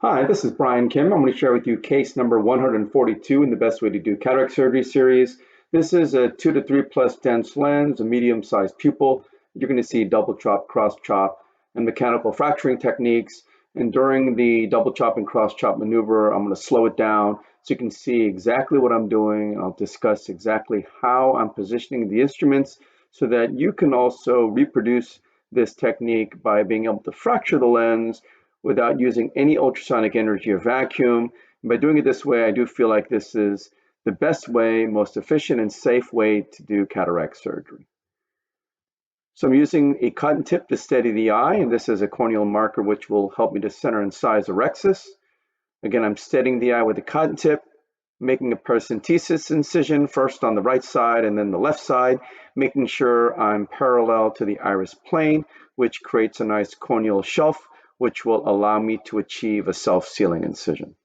Hi, this is Brian Kim. I'm going to share with you case number 142 in the Best Way to Do Cataract Surgery series. This is a 2 to 3 plus dense lens, a medium-sized pupil. You're going to see double chop, cross chop, and mechanical fracturing techniques. And during the double chop and cross chop maneuver, I'm going to slow it down so you can see exactly what I'm doing. I'll discuss exactly how I'm positioning the instruments so that you can also reproduce this technique by being able to fracture the lens without using any ultrasonic energy or vacuum. And by doing it this way, I do feel like this is the best way, most efficient and safe way to do cataract surgery. So I'm using a cotton tip to steady the eye, and this is a corneal marker which will help me to center and size the rhexis. Again, I'm steadying the eye with a cotton tip, making a paracentesis incision first on the right side and then the left side, making sure I'm parallel to the iris plane, which creates a nice corneal shelf, which will allow me to achieve a self-sealing incision.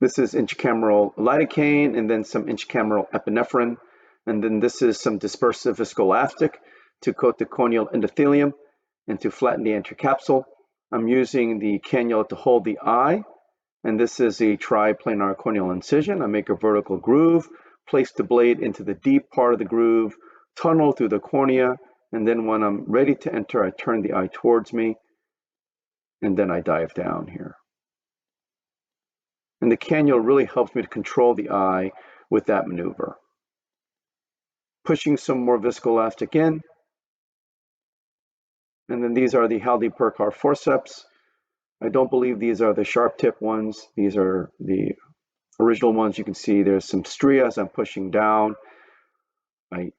This is intracameral lidocaine and then some intracameral epinephrine. And then this is some dispersive viscoelastic to coat the corneal endothelium and to flatten the anterior capsule. I'm using the cannula to hold the eye. And this is a triplanar corneal incision. I make a vertical groove, place the blade into the deep part of the groove, tunnel through the cornea, and then when I'm ready to enter, I turn the eye towards me, and then I dive down here. And the cannula really helps me to control the eye with that maneuver. Pushing some more viscoelastic in. And then these are the Haldane-Burkhardt forceps. I don't believe these are the sharp tip ones. These are the original ones. You can see there's some stria as I'm pushing down. I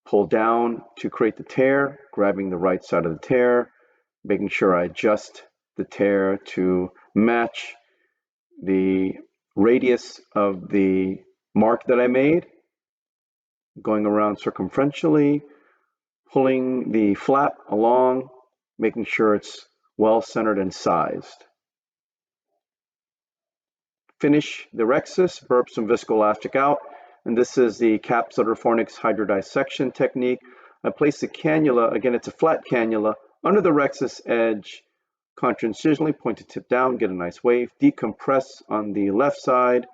pull down to create the tear, grabbing the right side of the tear, making sure I adjust the tear to match the radius of the mark that I made, going around circumferentially, pulling the flap along, making sure it's well centered and sized. Finish the rhexis, burp some viscoelastic out, and this is the capsulorhexis hydrodissection technique. I place the cannula, again it's a flat cannula, under the rhexis edge, contra-incisionally, point the tip down, get a nice wave, decompress on the left side,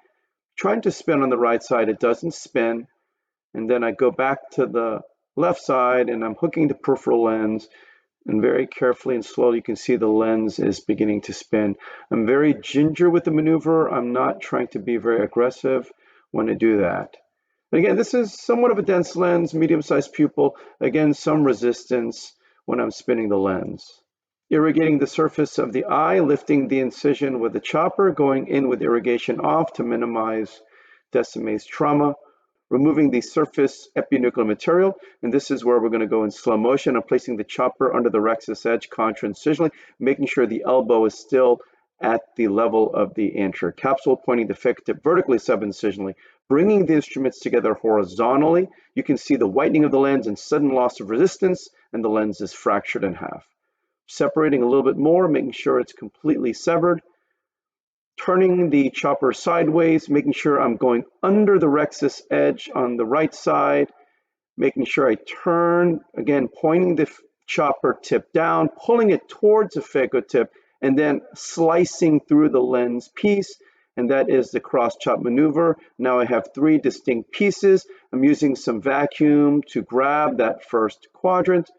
trying to spin on the right side, it doesn't spin, and then I go back to the left side and I'm hooking the peripheral lens, and very carefully and slowly you can see the lens is beginning to spin. I'm very ginger with the maneuver. I'm not trying to be very aggressive when I do that. But again, this is somewhat of a dense lens, medium-sized pupil. Again, some resistance when I'm spinning the lens. Irrigating the surface of the eye, lifting the incision with the chopper, going in with irrigation off to minimize Descemet's trauma. Removing the surface epinuclear material, and this is where we're going to go in slow motion. I'm placing the chopper under the rhexis edge contra-incisionally, making sure the elbow is still at the level of the anterior capsule, pointing the phaco tip vertically sub-incisionally, bringing the instruments together horizontally. You can see the whitening of the lens and sudden loss of resistance, and the lens is fractured in half. Separating a little bit more, making sure it's completely severed. Turning the chopper sideways, making sure I'm going under the rhexis edge on the right side, making sure I turn, again, pointing the chopper tip down, pulling it towards the phaco tip, and then slicing through the lens piece, and that is the cross-chop maneuver. Now I have three distinct pieces. I'm using some vacuum to grab that first quadrant,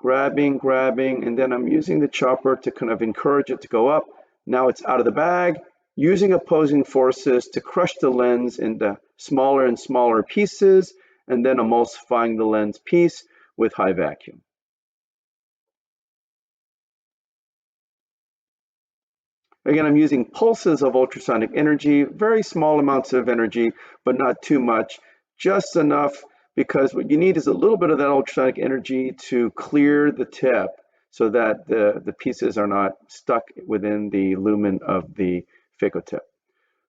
grabbing, and then I'm using the chopper to kind of encourage it to go up. Now it's out of the bag, using opposing forces to crush the lens into smaller and smaller pieces, and then emulsifying the lens piece with high vacuum. Again, I'm using pulses of ultrasonic energy, very small amounts of energy, but not too much, just enough, because what you need is a little bit of that ultrasonic energy to clear the tip so that the pieces are not stuck within the lumen of the phaco tip.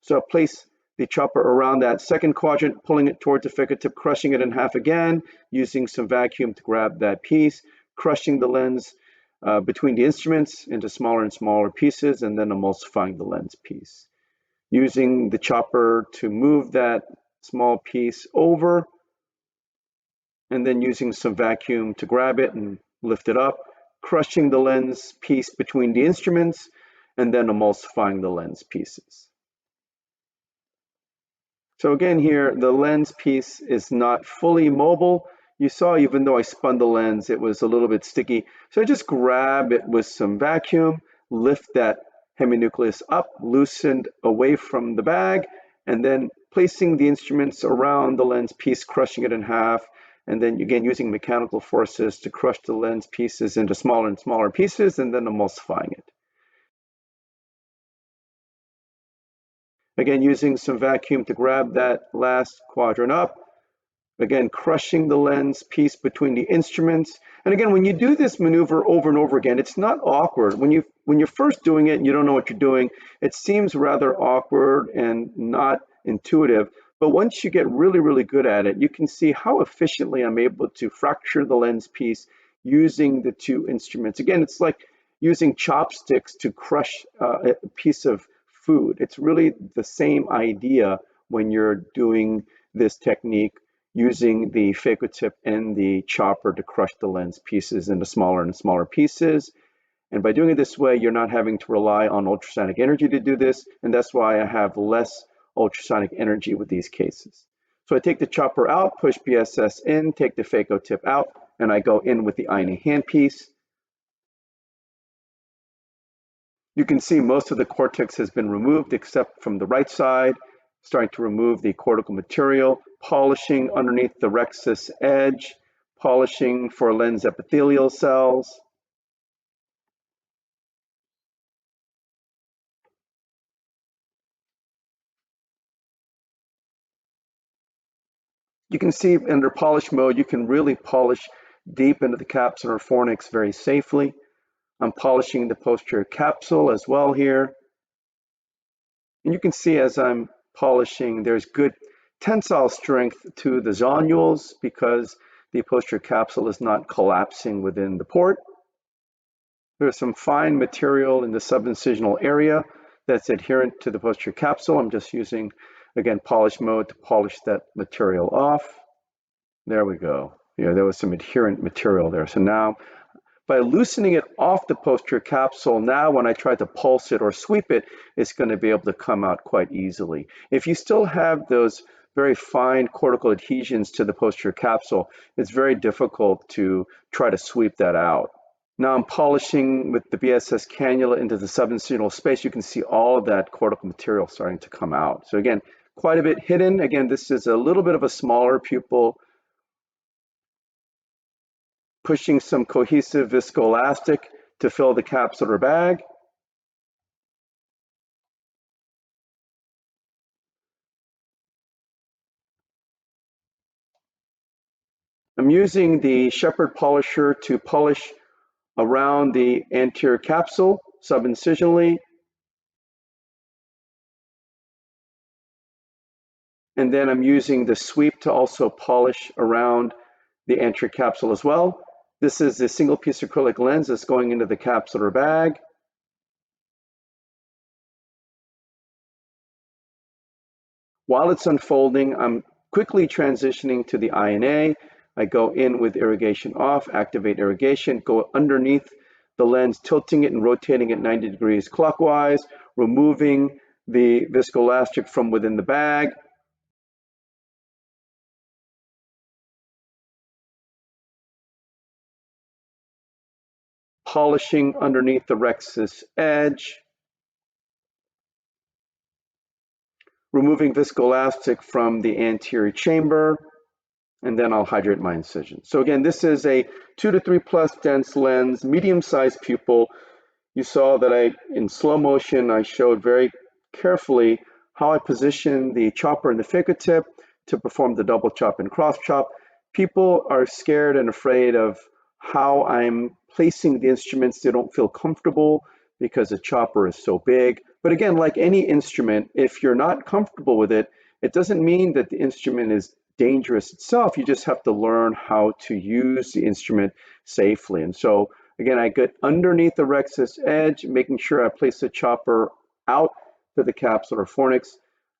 So I'll place the chopper around that second quadrant, pulling it towards the phaco tip, crushing it in half again, using some vacuum to grab that piece, crushing the lens between the instruments into smaller and smaller pieces, and then emulsifying the lens piece. Using the chopper to move that small piece over, and then using some vacuum to grab it and lift it up, crushing the lens piece between the instruments, and then emulsifying the lens pieces. So again here, the lens piece is not fully mobile. You saw even though I spun the lens, it was a little bit sticky. So I just grab it with some vacuum, lift that heminucleus up, loosened away from the bag, and then placing the instruments around the lens piece, crushing it in half, and then again using mechanical forces to crush the lens pieces into smaller and smaller pieces, and then emulsifying it. Again, using some vacuum to grab that last quadrant up. Again, crushing the lens piece between the instruments. And again, when you do this maneuver over and over again, it's not awkward. When you're first doing it and you don't know what you're doing, it seems rather awkward and not intuitive. But once you get really, really good at it, you can see how efficiently I'm able to fracture the lens piece using the two instruments. Again, it's like using chopsticks to crush a piece of food. It's really the same idea when you're doing this technique, using the phaco tip and the chopper to crush the lens pieces into smaller and smaller pieces. And by doing it this way, you're not having to rely on ultrasonic energy to do this, and that's why I have less ultrasonic energy with these cases. So I take the chopper out, push BSS in, take the phaco tip out, and I go in with the ironing handpiece. You can see most of the cortex has been removed except from the right side, starting to remove the cortical material, polishing underneath the rhexis edge, polishing for lens epithelial cells. You can see under polish mode, you can really polish deep into the capsular fornix very safely. I'm polishing the posterior capsule as well here. And you can see as I'm polishing, there's good tensile strength to the zonules because the posterior capsule is not collapsing within the port. There's some fine material in the subincisional area that's adherent to the posterior capsule. I'm just using, again, polish mode to polish that material off. There we go. Yeah, there was some adherent material there. So now, by loosening it off the posterior capsule, now when I try to pulse it or sweep it, it's going to be able to come out quite easily. If you still have those very fine cortical adhesions to the posterior capsule, it's very difficult to try to sweep that out. Now I'm polishing with the BSS cannula into the subincisional space. You can see all of that cortical material starting to come out. So again, quite a bit hidden. Again, this is a little bit of a smaller pupil. Pushing some cohesive viscoelastic to fill the capsular bag. I'm using the shepherd polisher to polish around the anterior capsule subincisionally. And then I'm using the sweep to also polish around the anterior capsule as well. This is a single piece acrylic lens that's going into the capsular bag. While it's unfolding, I'm quickly transitioning to the INA. I go in with irrigation off, activate irrigation, go underneath the lens, tilting it and rotating it 90 degrees clockwise, removing the viscoelastic from within the bag. Polishing underneath the rhexis edge. Removing viscoelastic from the anterior chamber, and then I'll hydrate my incision. So again, this is a 2 to 3 plus dense lens, medium-sized pupil. You saw that in slow motion, I showed very carefully how I position the chopper and the phaco tip to perform the double chop and cross chop. People are scared and afraid of how I'm placing the instruments. They don't feel comfortable because the chopper is so big. But again, like any instrument, if you're not comfortable with it, it doesn't mean that the instrument is dangerous itself. You just have to learn how to use the instrument safely. And so again, I get underneath the rhexis edge, making sure I place the chopper out to the capsular fornix.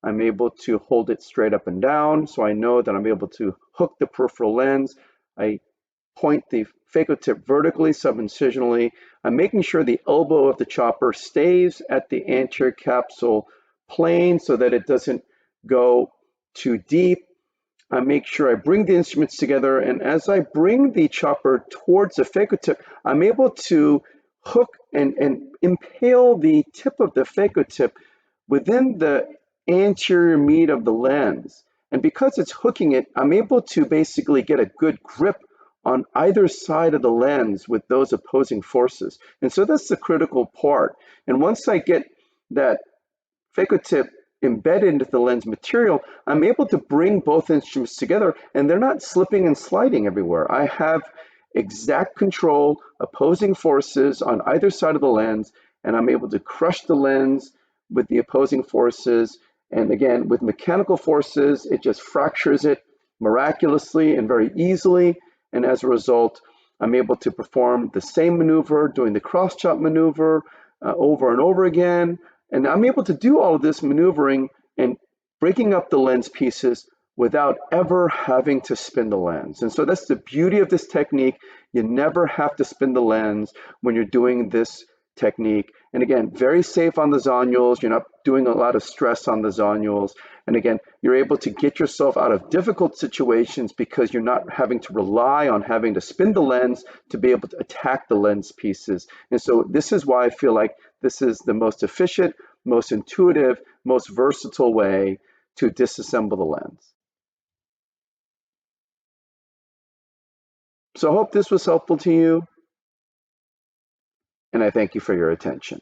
I'm able to hold it straight up and down, so I know that I'm able to hook the peripheral lens. I point the phaco tip vertically, subincisionally. I'm making sure the elbow of the chopper stays at the anterior capsule plane so that it doesn't go too deep. I make sure I bring the instruments together, and as I bring the chopper towards the phaco tip, I'm able to hook and impale the tip of the phaco tip within the anterior meat of the lens. And because it's hooking it, I'm able to basically get a good grip on either side of the lens with those opposing forces. And so that's the critical part. And once I get that phaco tip embedded into the lens material, I'm able to bring both instruments together and they're not slipping and sliding everywhere. I have exact control, opposing forces on either side of the lens, and I'm able to crush the lens with the opposing forces. And again, with mechanical forces, it just fractures it miraculously and very easily. And as a result, I'm able to perform the same maneuver, doing the cross-chop maneuver over and over again. And I'm able to do all of this maneuvering and breaking up the lens pieces without ever having to spin the lens. And so that's the beauty of this technique. You never have to spin the lens when you're doing this technique. And again, very safe on the zonules. You're not doing a lot of stress on the zonules. And again, you're able to get yourself out of difficult situations because you're not having to rely on having to spin the lens to be able to attack the lens pieces. And so this is why I feel like this is the most efficient, most intuitive, most versatile way to disassemble the lens. So I hope this was helpful to you, and I thank you for your attention.